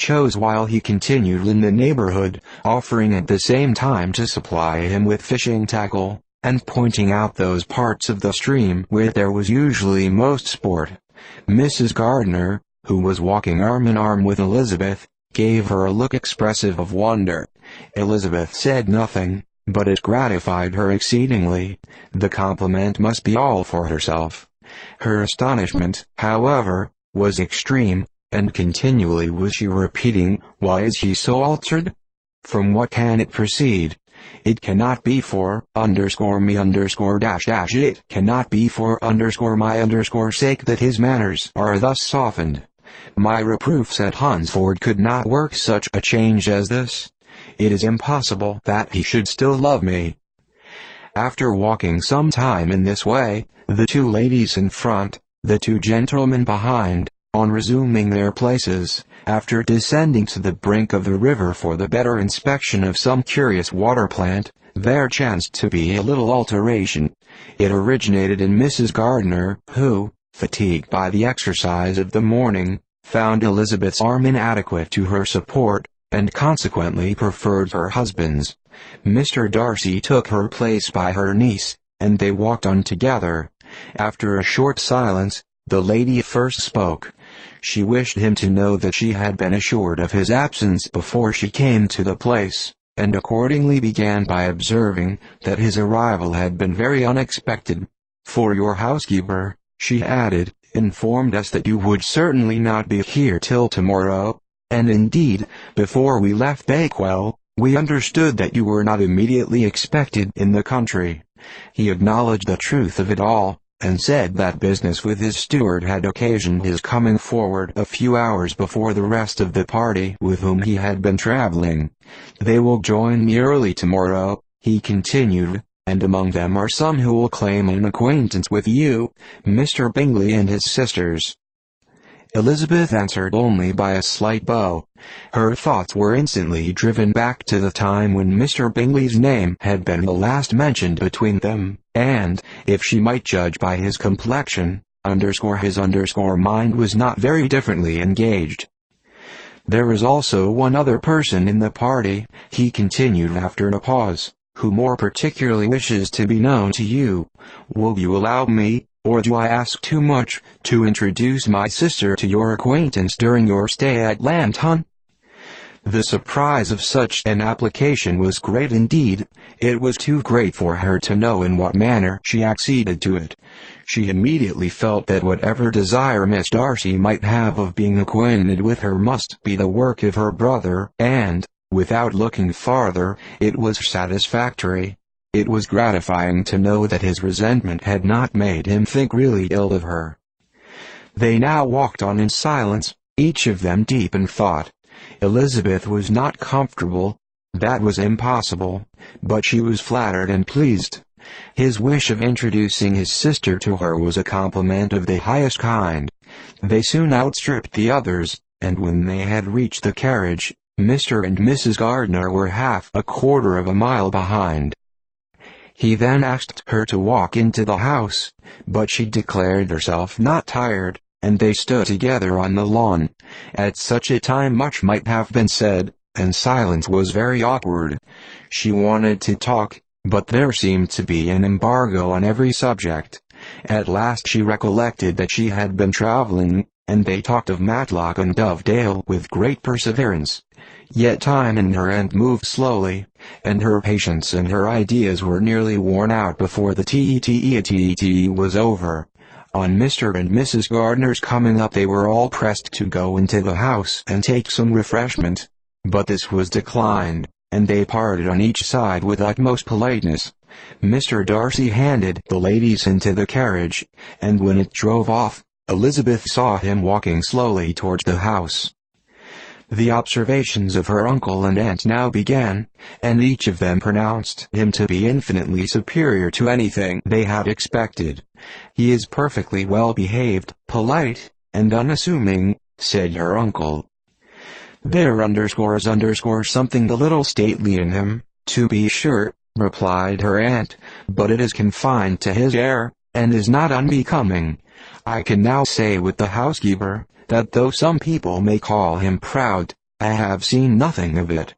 chose while he continued in the neighborhood, offering at the same time to supply him with fishing tackle, and pointing out those parts of the stream where there was usually most sport. Mrs. Gardiner, who was walking arm in arm with Elizabeth, gave her a look expressive of wonder. Elizabeth said nothing, but it gratified her exceedingly. The compliment must be all for herself. Her astonishment, however, was extreme, and continually was she repeating, "Why is he so altered? From what can it proceed? It cannot be for _me_dash. It cannot be for _my_ sake that his manners are thus softened. My reproofs at Hunsford could not work such a change as this. It is impossible that he should still love me." After walking some time in this way, the two ladies in front, the two gentlemen behind, on resuming their places, after descending to the brink of the river for the better inspection of some curious water plant, there chanced to be a little alteration. It originated in Mrs. Gardiner, who, fatigued by the exercise of the morning, found Elizabeth's arm inadequate to her support, and consequently preferred her husband's. Mr. Darcy took her place by her niece, and they walked on together. After a short silence, the lady first spoke. She wished him to know that she had been assured of his absence before she came to the place, and accordingly began by observing that his arrival had been very unexpected. "For your housekeeper," she added, "informed us that you would certainly not be here till tomorrow, and indeed, before we left Bakewell, we understood that you were not immediately expected in the country." He acknowledged the truth of it all, and said that business with his steward had occasioned his coming forward a few hours before the rest of the party with whom he had been traveling. "They will join me early tomorrow," he continued, "and among them are some who will claim an acquaintance with you, Mr. Bingley and his sisters." Elizabeth answered only by a slight bow. Her thoughts were instantly driven back to the time when Mr. Bingley's name had been the last mentioned between them, and, if she might judge by his complexion, his mind was not very differently engaged. "There is also one other person in the party," he continued after a pause, "who more particularly wishes to be known to you. Will you allow me, or do I ask too much, to introduce my sister to your acquaintance during your stay at Lantern?" The surprise of such an application was great indeed. It was too great for her to know in what manner she acceded to it. She immediately felt that whatever desire Miss Darcy might have of being acquainted with her must be the work of her brother, and, without looking farther, it was satisfactory. It was gratifying to know that his resentment had not made him think really ill of her. They now walked on in silence, each of them deep in thought. Elizabeth was not comfortable. That was impossible, but she was flattered and pleased. His wish of introducing his sister to her was a compliment of the highest kind. They soon outstripped the others, and when they had reached the carriage, Mr. and Mrs. Gardiner were half a quarter of a mile behind. He then asked her to walk into the house, but she declared herself not tired, and they stood together on the lawn. At such a time much might have been said, and silence was very awkward. She wanted to talk, but there seemed to be an embargo on every subject. At last she recollected that she had been traveling, and they talked of Matlock and Dovedale with great perseverance. Yet time in her end moved slowly, and her patience and her ideas were nearly worn out before the tea was over. On Mr. and Mrs. Gardiner's coming up they were all pressed to go into the house and take some refreshment, but this was declined, and they parted on each side with utmost politeness. Mr. Darcy handed the ladies into the carriage, and when it drove off, Elizabeth saw him walking slowly towards the house. The observations of her uncle and aunt now began, and each of them pronounced him to be infinitely superior to anything they had expected. "He is perfectly well behaved, polite, and unassuming," said her uncle. "There is something a little stately in him, to be sure," replied her aunt, "but it is confined to his air, and is not unbecoming. I can now say with the housekeeper, that though some people may call him proud, I have seen nothing of it.